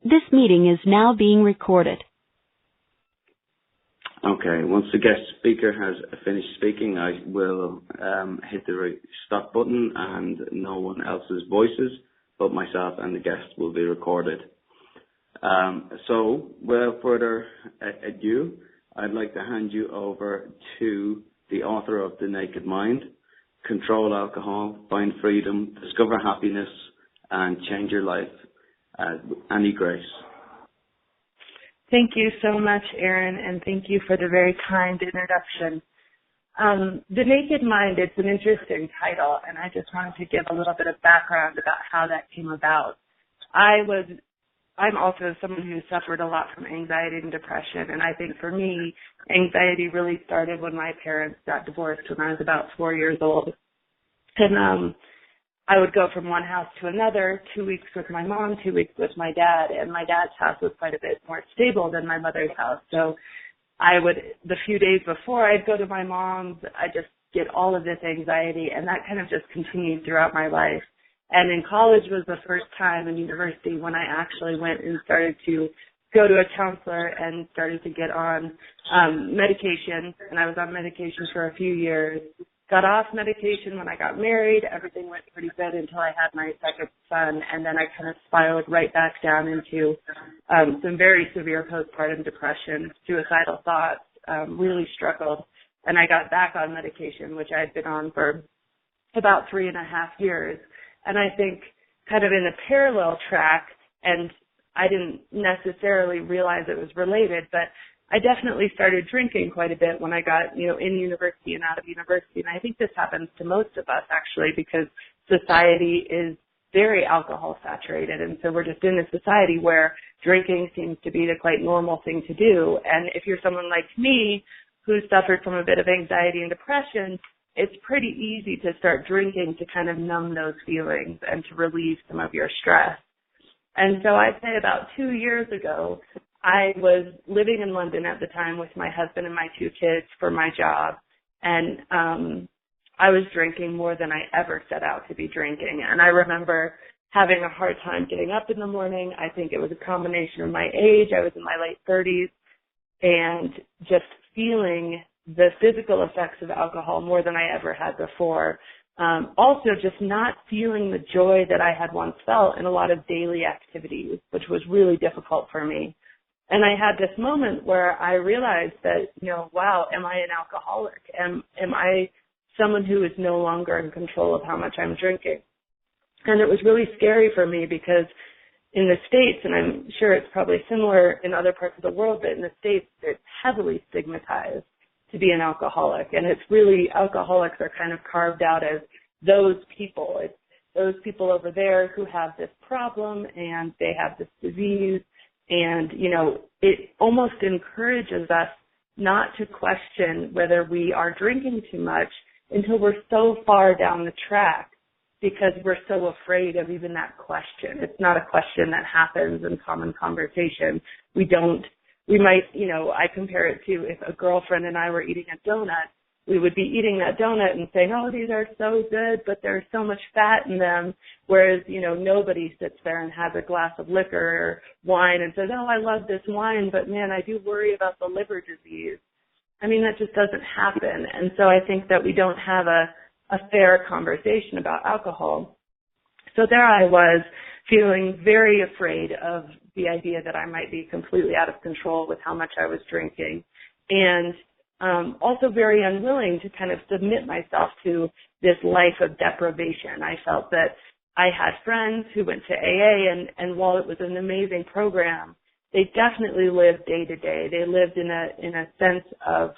This meeting is now being recorded. Okay, once the guest speaker has finished speaking, I will hit the stop button and no one else's voices, but myself and the guest will be recorded. So, without further ado, I'd like to hand you over to the author of The Naked Mind, Control Alcohol, Find Freedom, Discover Happiness, and Change Your Life, Annie Grace. Thank you so much, Aaron, and thank you for the very kind introduction. The Naked Mind, it's an interesting title, and I just wanted to give a little bit of background about how that came about. I'm also someone who suffered a lot from anxiety and depression, and I think for me, anxiety really started when my parents got divorced when I was about 4 years old. And I would go from one house to another, 2 weeks with my mom, 2 weeks with my dad, and my dad's house was quite a bit more stable than my mother's house. So the few days before I'd go to my mom's, I'd just get all of this anxiety, and that kind of just continued throughout my life. And in college was the first time in university when I actually went and started to go to a counselor and started to get on medication, and I was on medication for a few years. Got off medication when I got married. Everything went pretty good until I had my second son, and then I kind of spiraled right back down into some very severe postpartum depression, suicidal thoughts, really struggled. And I got back on medication, which I had been on for about 3.5 years. And I think kind of in a parallel track, and I didn't necessarily realize it was related, but I definitely started drinking quite a bit when I got, in university and out of university. And I think this happens to most of us, actually, because society is very alcohol saturated. And so we're just in a society where drinking seems to be the quite normal thing to do. And if you're someone like me who suffered from a bit of anxiety and depression, it's pretty easy to start drinking to kind of numb those feelings and to relieve some of your stress. And so I'd say about 2 years ago, I was living in London at the time with my husband and my 2 kids for my job, and I was drinking more than I ever set out to be drinking. And I remember having a hard time getting up in the morning. I think it was a combination of my age. I was in my late 30s, and just feeling the physical effects of alcohol more than I ever had before. Also, just not feeling the joy that I had once felt in a lot of daily activities, which was really difficult for me. And I had this moment where I realized that, wow, am I an alcoholic? Am I someone who is no longer in control of how much I'm drinking? And it was really scary for me because in the States, and I'm sure it's probably similar in other parts of the world, but in the States, it's heavily stigmatized to be an alcoholic. And it's really, alcoholics are kind of carved out as those people. It's those people over there who have this problem and they have this disease. And, it almost encourages us not to question whether we are drinking too much until we're so far down the track because we're so afraid of even that question. It's not a question that happens in common conversation. We might, I compare it to if a girlfriend and I were eating a donut, we would be eating that donut and saying, oh, these are so good, but there's so much fat in them. Whereas, nobody sits there and has a glass of liquor or wine and says, oh, I love this wine, but man, I do worry about the liver disease. I mean, that just doesn't happen. And so I think that we don't have a fair conversation about alcohol. So there I was feeling very afraid of the idea that I might be completely out of control with how much I was drinking. And also very unwilling to kind of submit myself to this life of deprivation. I felt that I had friends who went to AA, and while it was an amazing program, they definitely lived day to day. They lived in a sense of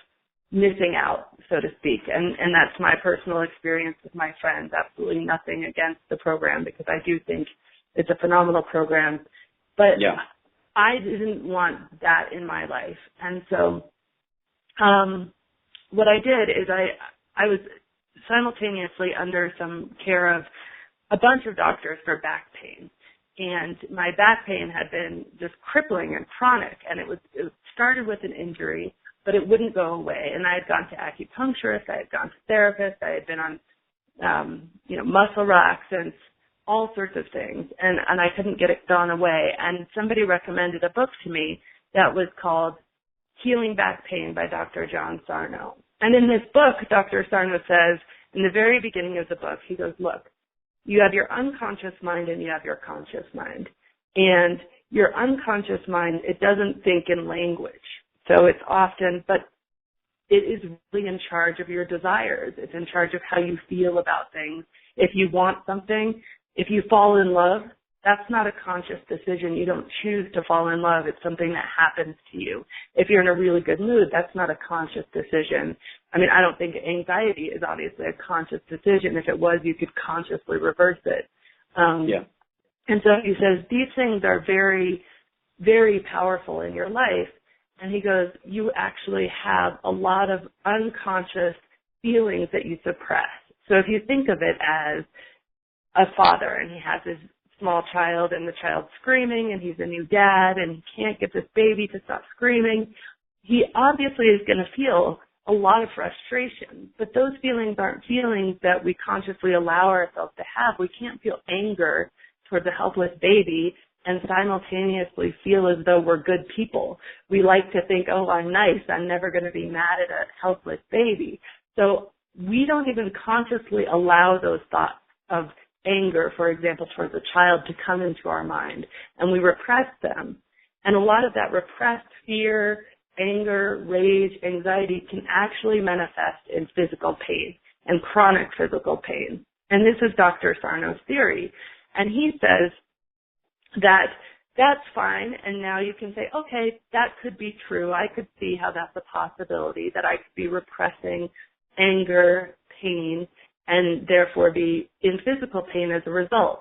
missing out, so to speak. And that's my personal experience with my friends. Absolutely nothing against the program because I do think it's a phenomenal program. But yeah, I didn't want that in my life. And so what I did is I was simultaneously under some care of a bunch of doctors for back pain. And my back pain had been just crippling and chronic, and it started with an injury, but it wouldn't go away. And I had gone to acupuncturists, I had gone to therapists, I had been on, muscle relaxants, all sorts of things, and I couldn't get it gone away. And somebody recommended a book to me that was called Healing Back Pain by Dr. John Sarno. And in this book, Dr. Sarno says, in the very beginning of the book, he goes, look, you have your unconscious mind and you have your conscious mind. And your unconscious mind, it doesn't think in language. So it's often, but it is really in charge of your desires. It's in charge of how you feel about things. If you want something, if you fall in love, that's not a conscious decision. You don't choose to fall in love. It's something that happens to you. If you're in a really good mood, that's not a conscious decision. I mean, I don't think anxiety is obviously a conscious decision. If it was, you could consciously reverse it. And so he says, these things are very, very powerful in your life. And he goes, you actually have a lot of unconscious feelings that you suppress. So if you think of it as a father and he has his small child and the child's screaming and he's a new dad and he can't get this baby to stop screaming, he obviously is going to feel a lot of frustration. But those feelings aren't feelings that we consciously allow ourselves to have. We can't feel anger towards a helpless baby and simultaneously feel as though we're good people. We like to think, oh, I'm nice. I'm never going to be mad at a helpless baby. So we don't even consciously allow those thoughts of anger, for example, towards a child to come into our mind, and we repress them. And a lot of that repressed fear, anger, rage, anxiety can actually manifest in physical pain and chronic physical pain. And this is Dr. Sarno's theory. And he says that that's fine, and now you can say, okay, that could be true. I could see how that's a possibility, that I could be repressing anger, pain, and therefore be in physical pain as a result.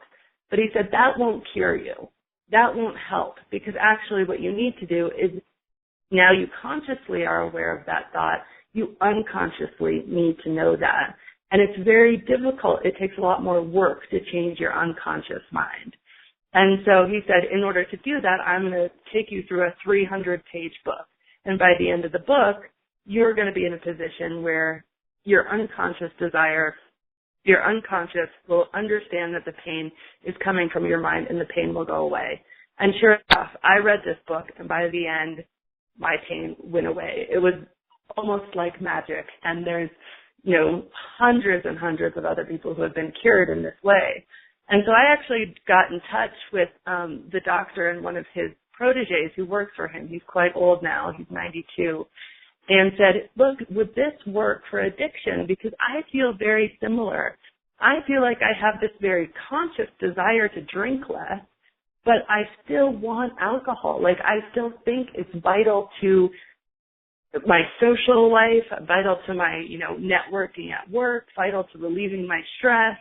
But he said that won't cure you. That won't help, because actually what you need to do is, now you consciously are aware of that thought, you unconsciously need to know that. And it's very difficult. It takes a lot more work to change your unconscious mind. And so he said, in order to do that, I'm going to take you through a 300-page book. And by the end of the book, you're going to be in a position where your unconscious desire, your unconscious will understand that the pain is coming from your mind and the pain will go away. And sure enough, I read this book, and by the end, my pain went away. It was almost like magic. And there's, hundreds and hundreds of other people who have been cured in this way. And so I actually got in touch with the doctor and one of his proteges who works for him. He's quite old now. He's 92. And said, look, would this work for addiction? Because I feel very similar. I feel like I have this very conscious desire to drink less, but I still want alcohol. Like, I still think it's vital to my social life, vital to my, networking at work, vital to relieving my stress.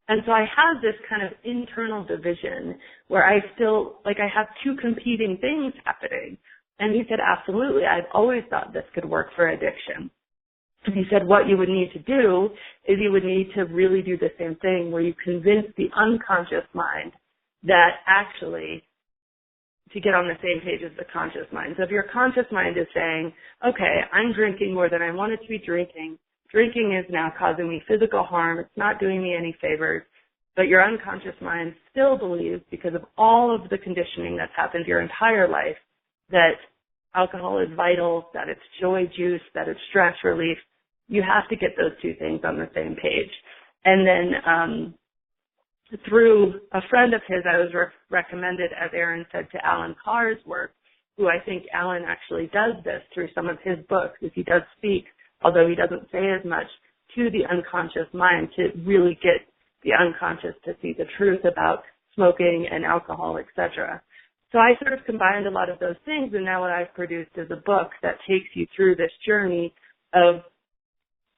And so I have this kind of internal division where I still, I have two competing things happening. And he said, absolutely, I've always thought this could work for addiction. And he said, what you would need to do is you would need to really do the same thing where you convince the unconscious mind that actually to get on the same page as the conscious mind. So if your conscious mind is saying, okay, I'm drinking more than I wanted to be drinking, drinking is now causing me physical harm, it's not doing me any favors, but your unconscious mind still believes, because of all of the conditioning that's happened your entire life, that alcohol is vital, that it's joy juice, that it's stress relief. You have to get those two things on the same page. And then through a friend of his, I was recommended, as Aaron said, to Alan Carr's work, who I think Alan actually does this through some of his books, because he does speak, although he doesn't say as much, to the unconscious mind to really get the unconscious to see the truth about smoking and alcohol, etc. So I sort of combined a lot of those things, and now what I've produced is a book that takes you through this journey of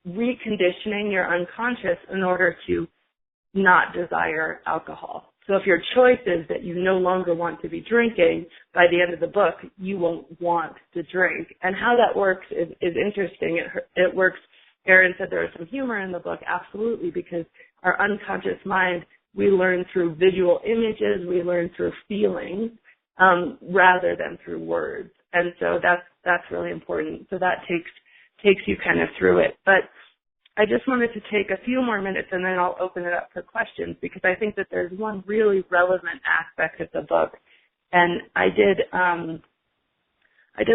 reconditioning your unconscious in order to not desire alcohol. So if your choice is that you no longer want to be drinking, by the end of the book, you won't want to drink. And how that works is interesting. It works, Aaron said there was some humor in the book, absolutely, because our unconscious mind, we learn through visual images, we learn through feelings, rather than through words. And so that's really important. So that takes you kind of through it. But I just wanted to take a few more minutes and then I'll open it up for questions, because I think that there's one really relevant aspect of the book. And I did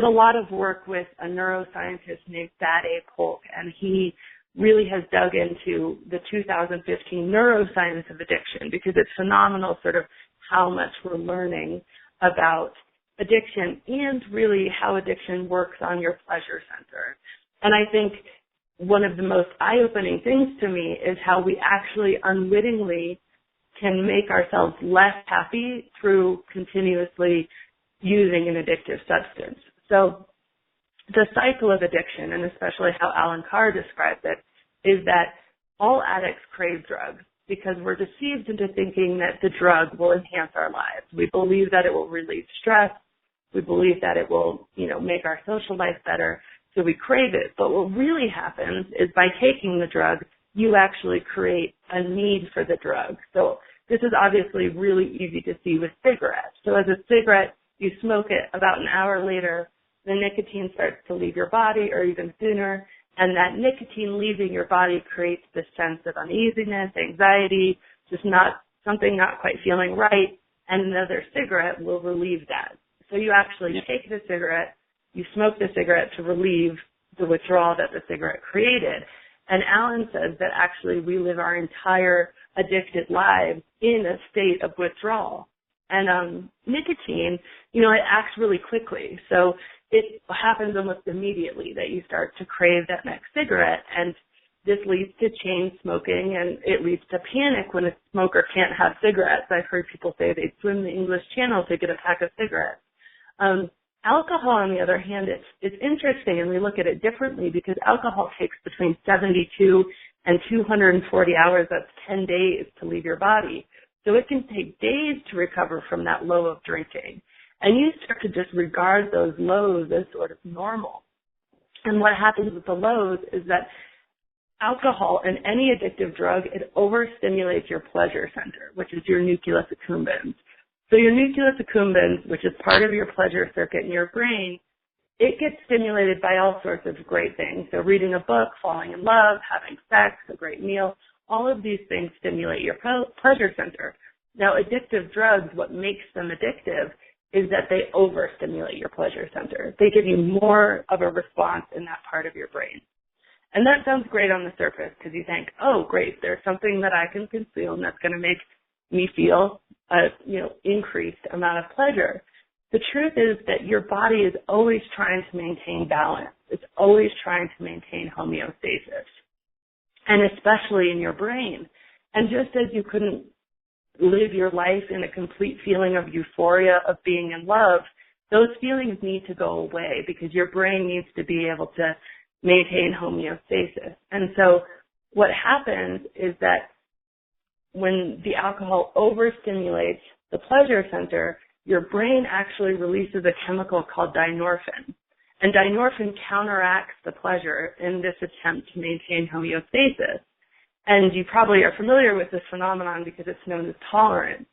a lot of work with a neuroscientist named Thad A. Polk, and he really has dug into the 2015 neuroscience of addiction, because it's phenomenal sort of how much we're learning about addiction and really how addiction works on your pleasure center. And I think one of the most eye-opening things to me is how we actually unwittingly can make ourselves less happy through continuously using an addictive substance. So the cycle of addiction, and especially how Alan Carr describes it, is that all addicts crave drugs because we're deceived into thinking that the drug will enhance our lives. We believe that it will relieve stress. We believe that it will, make our social life better. So we crave it. But what really happens is by taking the drug, you actually create a need for the drug. So this is obviously really easy to see with cigarettes. So as a cigarette, you smoke it, about an hour later, the nicotine starts to leave your body, or even sooner, and that nicotine leaving your body creates this sense of uneasiness, anxiety, just something not quite feeling right, and another cigarette will relieve that. So you actually take the cigarette, you smoke the cigarette to relieve the withdrawal that the cigarette created. And Alan says that actually we live our entire addicted lives in a state of withdrawal. And nicotine, it acts really quickly. So it happens almost immediately that you start to crave that next cigarette. And this leads to chain smoking, and it leads to panic when a smoker can't have cigarettes. I've heard people say they swim the English Channel to get a pack of cigarettes. Alcohol, on the other hand, it's interesting, and we look at it differently, because alcohol takes between 72 and 240 hours, that's 10 days, to leave your body. So it can take days to recover from that low of drinking. And you start to just regard those lows as sort of normal. And what happens with the lows is that alcohol and any addictive drug, it overstimulates your pleasure center, which is your nucleus accumbens. So your nucleus accumbens, which is part of your pleasure circuit in your brain, it gets stimulated by all sorts of great things. So reading a book, falling in love, having sex, a great meal, all of these things stimulate your pleasure center. Now, addictive drugs, what makes them addictive is that they overstimulate your pleasure center. They give you more of a response in that part of your brain. And that sounds great on the surface, because you think, oh, great, there's something that I can consume that's going to make me feel a increased amount of pleasure. The truth is that your body is always trying to maintain balance. It's always trying to maintain homeostasis, and especially in your brain. And just as you couldn't live your life in a complete feeling of euphoria of being in love, those feelings need to go away, because your brain needs to be able to maintain homeostasis. And so what happens is that when the alcohol overstimulates the pleasure center, your brain actually releases a chemical called dynorphin. And dynorphin counteracts the pleasure in this attempt to maintain homeostasis. And you probably are familiar with this phenomenon because it's known as tolerance.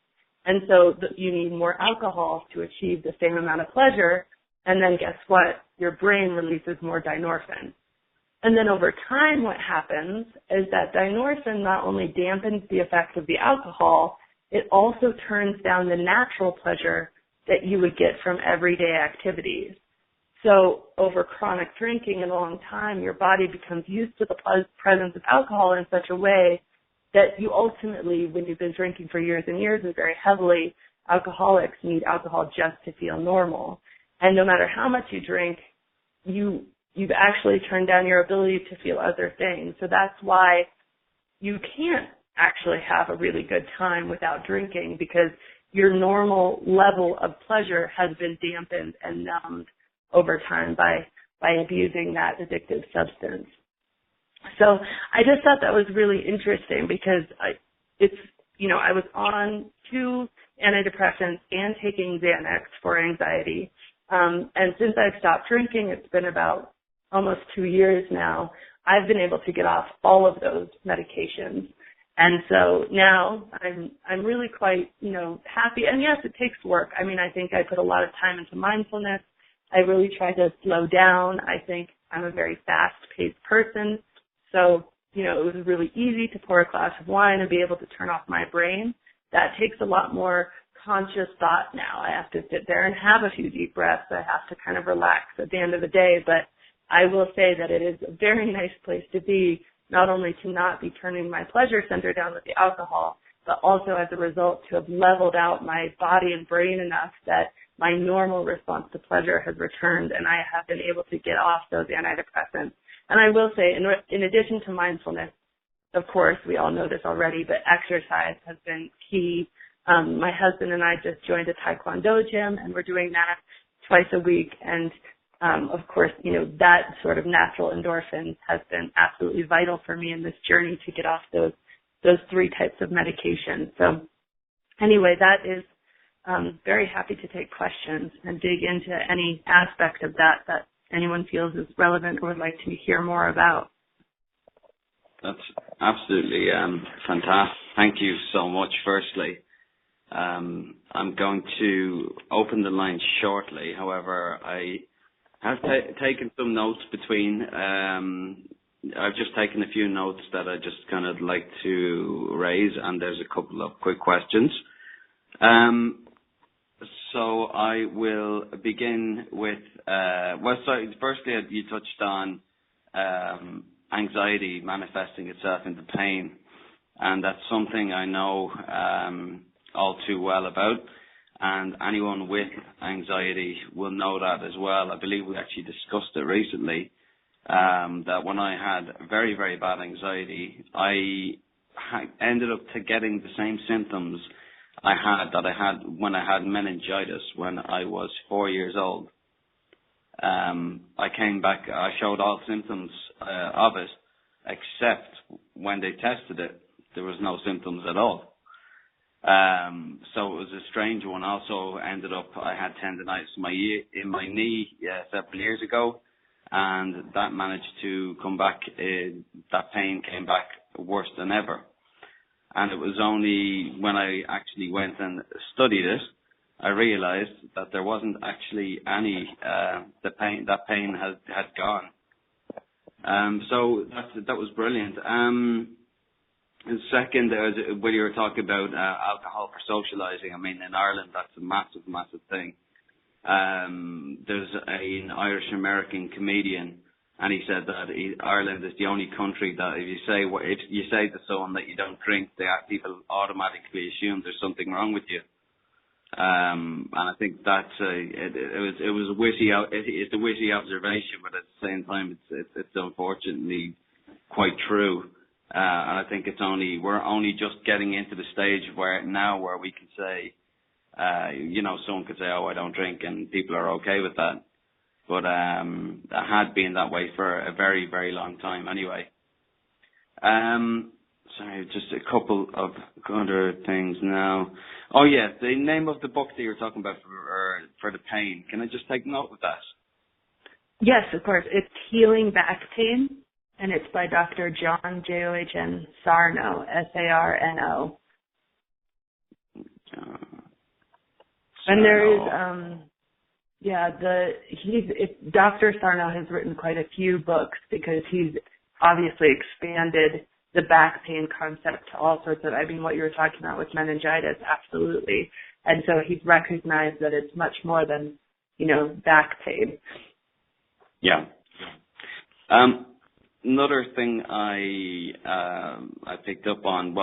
And so you need more alcohol to achieve the same amount of pleasure. And then guess what? Your brain releases more dynorphin. And then over time, what happens is that dynorphin not only dampens the effect of the alcohol, it also turns down the natural pleasure that you would get from everyday activities. So over chronic drinking and a long time, your body becomes used to the presence of alcohol in such a way that you ultimately, when you've been drinking for years and years and very heavily, alcoholics need alcohol just to feel normal. And no matter how much you drink, you've actually turned down your ability to feel other things. So that's why you can't actually have a really good time without drinking, because your normal level of pleasure has been dampened and numbed over time by abusing that addictive substance. So I just thought that was really interesting, because I was on 2 antidepressants and taking Xanax for anxiety. And since I've stopped drinking, it's been about almost 2 years now, I've been able to get off all of those medications. And so now I'm really quite, happy. And yes, it takes work. I mean, I think I put a lot of time into mindfulness. I really try to slow down. I think I'm a very fast-paced person. So it was really easy to pour a glass of wine and be able to turn off my brain. That takes a lot more conscious thought now. I have to sit there and have a few deep breaths. I have to kind of relax at the end of the day. But I will say that it is a very nice place to be, not only to not be turning my pleasure center down with the alcohol, but also as a result to have leveled out my body and brain enough that my normal response to pleasure has returned, and I have been able to get off those antidepressants. And I will say, in addition to mindfulness, of course, we all know this already, but exercise has been key. My husband and I just joined a Taekwondo gym, and we're doing that twice a week. And, of course, that sort of natural endorphins has been absolutely vital for me in this journey to get off those three types of medication. So anyway, that is very happy to take questions and dig into any aspect of that anyone feels is relevant or would like to hear more about. That's absolutely fantastic. Thank you so much, firstly. I'm going to open the line shortly. However, I have taken some notes between. I've just taken a few notes that I just kind of like to raise, and there's a couple of quick questions. So I will begin with, firstly, you touched on anxiety manifesting itself into pain, and that's something I know all too well about, and anyone with anxiety will know that as well. I believe we actually discussed it recently, that when I had very, very bad anxiety, I ended up getting the same symptoms I had when I had meningitis when I was 4 years old. I came back, I showed all symptoms of it, except when they tested it, there was no symptoms at all. So it was a strange one. Also ended up, I had tendonitis in my knee several years ago, and that managed to come back, that pain came back worse than ever. And it was only when I actually went and studied it, I realized that there wasn't actually any, that pain had gone. So that was brilliant. And second, when you were talking about alcohol for socializing, I mean, in Ireland, that's a massive, massive thing. There's an Irish-American comedian, and he said that Ireland is the only country that if you say to someone that you don't drink, people automatically assume there's something wrong with you. And I think that's it's a witty observation, but at the same time, it's unfortunately quite true. And I think we're only just getting into the stage where we can say, someone could say, "Oh, I don't drink," and people are okay with that. But it had been that way for a very, very long time anyway. Sorry, just a couple of other things now. Oh, yeah, the name of the book that you were talking about for the pain. Can I just take note of that? Yes, of course. It's Healing Back Pain, and it's by Dr. John John Sarno, Sarno. And there is, Dr. Sarno has written quite a few books because he's obviously expanded the back pain concept to all sorts of, what you were talking about with meningitis, absolutely. And so he's recognized that it's much more than, back pain. Yeah. Another thing I picked up on,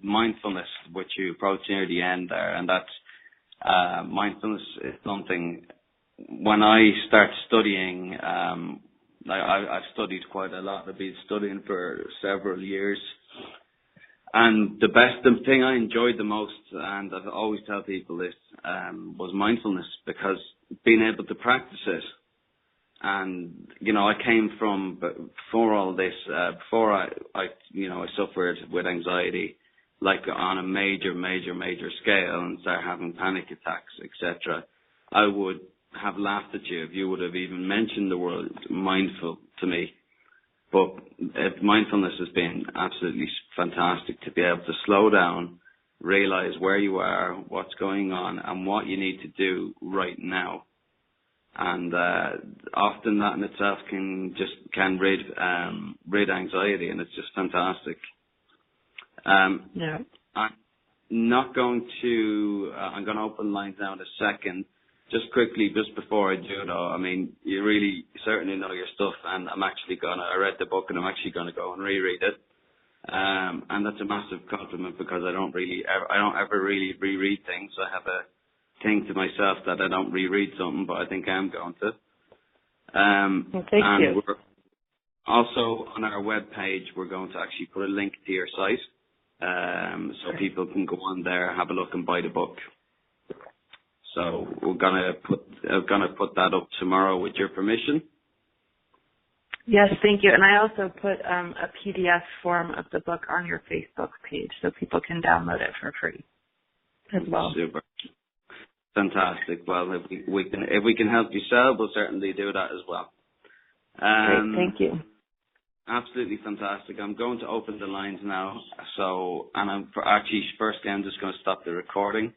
mindfulness, which you approached near the end there, and that's mindfulness is something, when I start studying, I've studied quite a lot. I've been studying for several years. And the thing I enjoyed the most, and I've always tell people this, was mindfulness, because being able to practice it. And, I came from, before all this, before I suffered with anxiety, like on a major, major, major scale, and started having panic attacks, etc., I would have laughed at you if you would have even mentioned the word mindful to me. But mindfulness has been absolutely fantastic to be able to slow down, realize where you are, what's going on, and what you need to do right now. and often that in itself can rid anxiety, and it's just fantastic. Yeah. I'm not going to. I'm going to open lines now in a second. Just quickly, just before I do though, I mean, you really certainly know your stuff, and I read the book and I'm actually gonna go and reread it. And that's a massive compliment because I don't ever really reread things. I have a thing to myself that I don't reread something, but I think I'm going to. Well, thank you. We're also on our webpage, we're going to actually put a link to your site, so people can go on there, have a look and buy the book. So we're gonna put that up tomorrow with your permission. Yes, thank you. And I also put a PDF form of the book on your Facebook page so people can download it for free as well. Super. Fantastic. Well, if we can help you sell, we'll certainly do that as well. Great, thank you. Absolutely fantastic. I'm going to open the lines now. So, firstly, I'm just going to stop the recording.